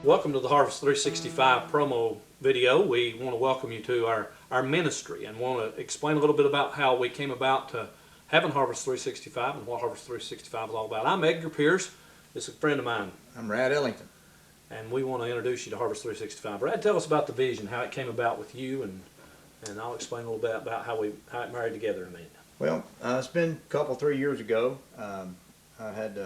Welcome to the Harvest 365 promo video. We want to welcome you to our ministry and want to explain a little bit about how we came about to having Harvest 365 and what Harvest 365 is all about. I'm Edgar Pierce. This is a friend of mine. I'm Ellington. And we want to introduce you to Harvest 365. Brad, tell us about the vision, how it came about with you, and I'll explain a little bit about how it married together in a minute. Well, it's been a couple, 3 years ago. I had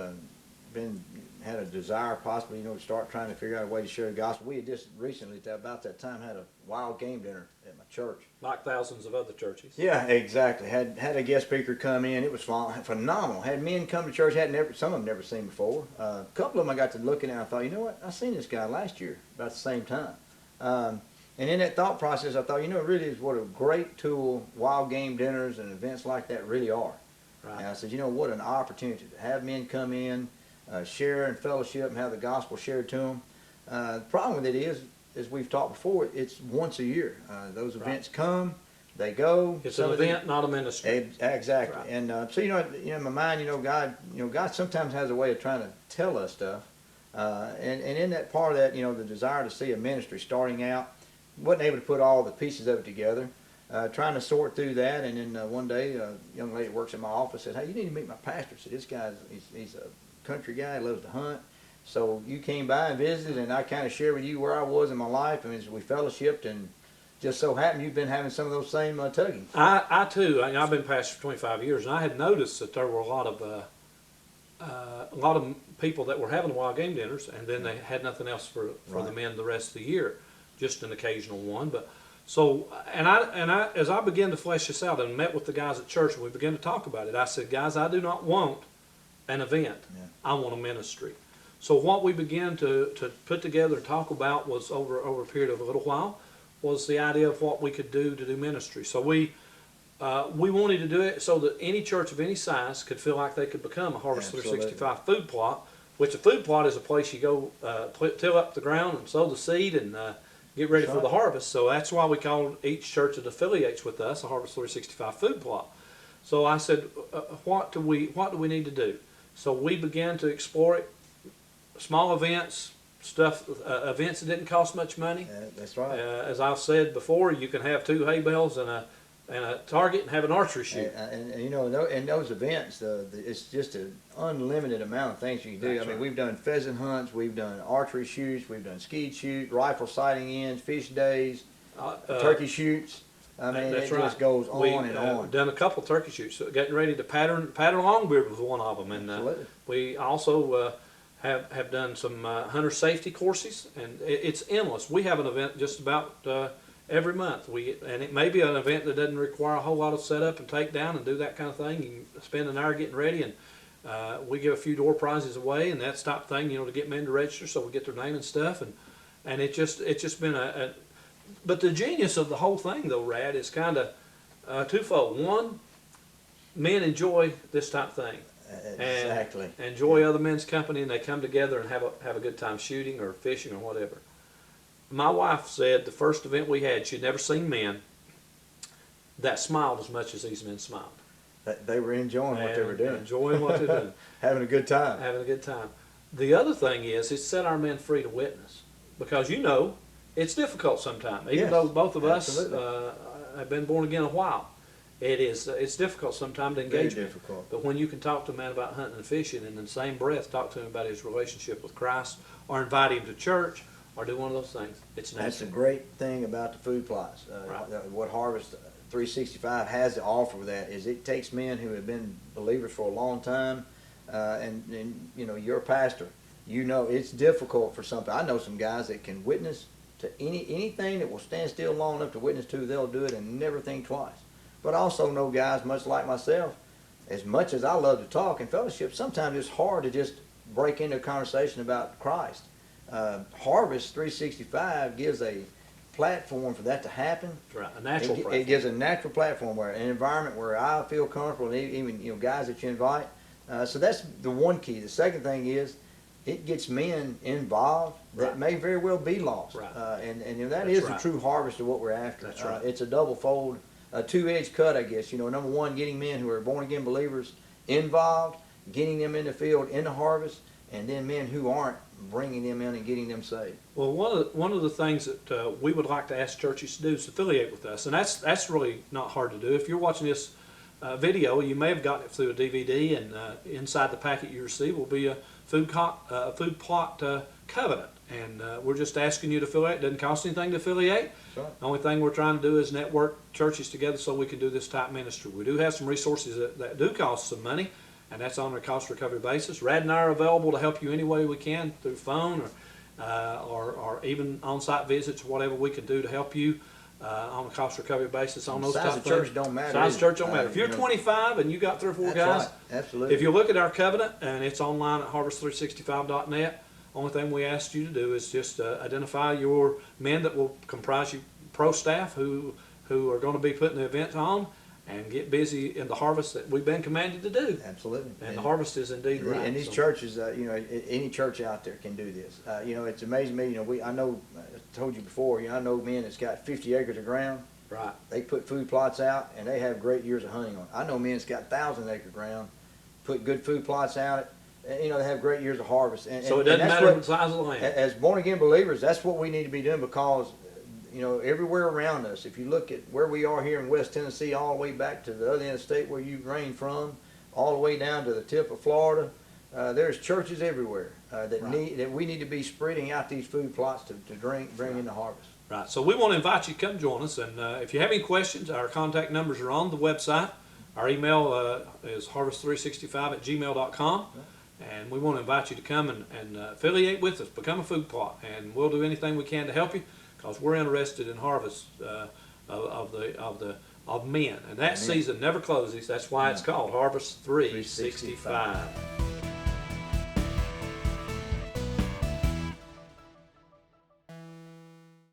had a desire possibly, to start trying to figure out a way to share the gospel. We had just recently, about that time, had a wild game dinner at my church. Like thousands of other churches. Yeah, exactly. Had a guest speaker come in. It was phenomenal. Had men come to church. Some of them never seen before. A couple of them I got to looking at and I thought, you know what? I seen this guy last year about the same time. And in that thought process, I thought, it really is what a great tool wild game dinners and events like that really are. Right. And I said, what an opportunity to have men come in, share and fellowship and have the gospel shared to them. The problem with it is, as we've talked before, it's once a year. Those events come, they go. It's an event, not a ministry. Exactly. Right. And so in my mind, God sometimes has a way of trying to tell us stuff. And in that part of that, the desire to see a ministry starting out, wasn't able to put all the pieces of it together. Trying to sort through that, and then one day a young lady that works in my office said, "Hey, you need to meet my pastor." I said, "This guy's he's a country guy, he loves to hunt. So you came by and visited, and I kind of shared with you where I was in my life, and as we fellowshipped, and just so happened you've been having some of those same tuggings." I too. I've been pastor for 25 years, and I had noticed that there were a lot of people that were having wild game dinners, and then they had nothing else for the men the rest of the year, just an occasional one, but. So, and I, as I began to flesh this out and met with the guys at church and we began to talk about it, I said, guys, I do not want an event. Yeah. I want a ministry. So what we began to put together and talk about was over a period of a little while, was the idea of what we could do to do ministry. So we wanted to do it so that any church of any size could feel like they could become a Harvest 365 food plot, which a food plot is a place you go till up the ground and sow the seed and get ready for the harvest. So that's why we call each church that affiliates with us a Harvest 365 food plot. So I said, what do we need to do? So we began to explore it. Small events, events that didn't cost much money. That's right. As I've said before, you can have 2 hay bales and a target and have an archery shoot. And in those events, it's just an unlimited amount of things you can do. That's right. We've done pheasant hunts, we've done archery shoots, we've done skeet shoots, rifle sighting ins, fish days, turkey shoots. It just goes on and on. We've done a couple turkey shoots. So getting ready to pattern Longbeard was one of them, and we also have done some hunter safety courses, and it's endless. We have an event just about every month. And it may be an event that doesn't require a whole lot of setup and take down and do that kind of thing. You can spend an hour getting ready, and we give a few door prizes away and that type of thing, to get men to register so we get their name and stuff. And it's just been but the genius of the whole thing, though, Rad, is kind of twofold. One, men enjoy this type of thing. Exactly. And enjoy other men's company, and they come together and have a good time shooting or fishing or whatever. My wife said the first event we had, she'd never seen men that smiled as much as these men smiled. They were enjoying what they were doing. Enjoying what they're doing. Having a good time. Having a good time. The other thing is, it set our men free to witness. Because it's difficult sometimes. Even though both of us have been born again a while. It's difficult sometimes to engage. Very difficult. But when you can talk to a man about hunting and fishing, and in the same breath talk to him about his relationship with Christ, or invite him to church, or do one of those things, it's natural. That's the great thing about the food plots. Right. What Harvest 365 has to offer with that is it takes men who have been believers for a long time, and you're a pastor. It's difficult for something. I know some guys that can witness to anything that will stand still long enough to witness to. They'll do it and never think twice. But I also know guys, much like myself, as much as I love to talk and fellowship, sometimes it's hard to just break into a conversation about Christ. Harvest 365 gives a platform for that to happen. That's right, a natural platform. It gives a natural platform, an environment where I feel comfortable, and even guys that you invite. So that's the one key. The second thing is it gets men involved that may very well be lost. Right. And that is the true harvest of what we're after. That's right. It's a double-fold, a two-edged cut, I guess. Number one, getting men who are born-again believers involved, getting them in the field, in the harvest, and then men who aren't, bringing them in and getting them saved. Well, one of the things that we would like to ask churches to do is affiliate with us, and that's really not hard to do. If you're watching this video, you may have gotten it through a DVD, and inside the packet you receive will be a food plot covenant, and we're just asking you to affiliate. It doesn't cost anything to affiliate. Right. The only thing we're trying to do is network churches together so we can do this type ministry. We do have some resources that do cost some money, and that's on a cost recovery basis. Rad and I are available to help you any way we can through phone or even on-site visits, whatever we can do to help you on a cost recovery basis on those type of things. Size of church don't matter. Size of church don't matter. If you're 25 and you got 3 or 4 That's guys, right. Absolutely. if you look at our covenant, and it's online at harvest365.net, only thing we ask you to do is just identify your men that will comprise your pro staff who are going to be putting the event on, and get busy in the harvest that we've been commanded to do. Absolutely. And the harvest is indeed right. And these churches, any church out there can do this. It's amazing to me. I know, I told you before. I know men that's got 50 acres of ground. Right. They put food plots out, and they have great years of hunting on it. I know men that's got 1,000-acre ground, put good food plots out. And, they have great years of harvest. So it doesn't matter the size of the land. As born again believers, that's what we need to be doing, because everywhere around us, if you look at where we are here in West Tennessee, all the way back to the other end of the state where you reigned from, all the way down to the tip of Florida, there's churches everywhere that we need to be spreading out these food plots to bring in the harvest. Right. So we want to invite you to come join us, and if you have any questions, our contact numbers are on the website. Our email is harvest365@gmail.com, and we want to invite you to come and affiliate with us, become a food plot, and we'll do anything we can to help you, because we're interested in harvest of men, and that season never closes. That's why it's called Harvest 365.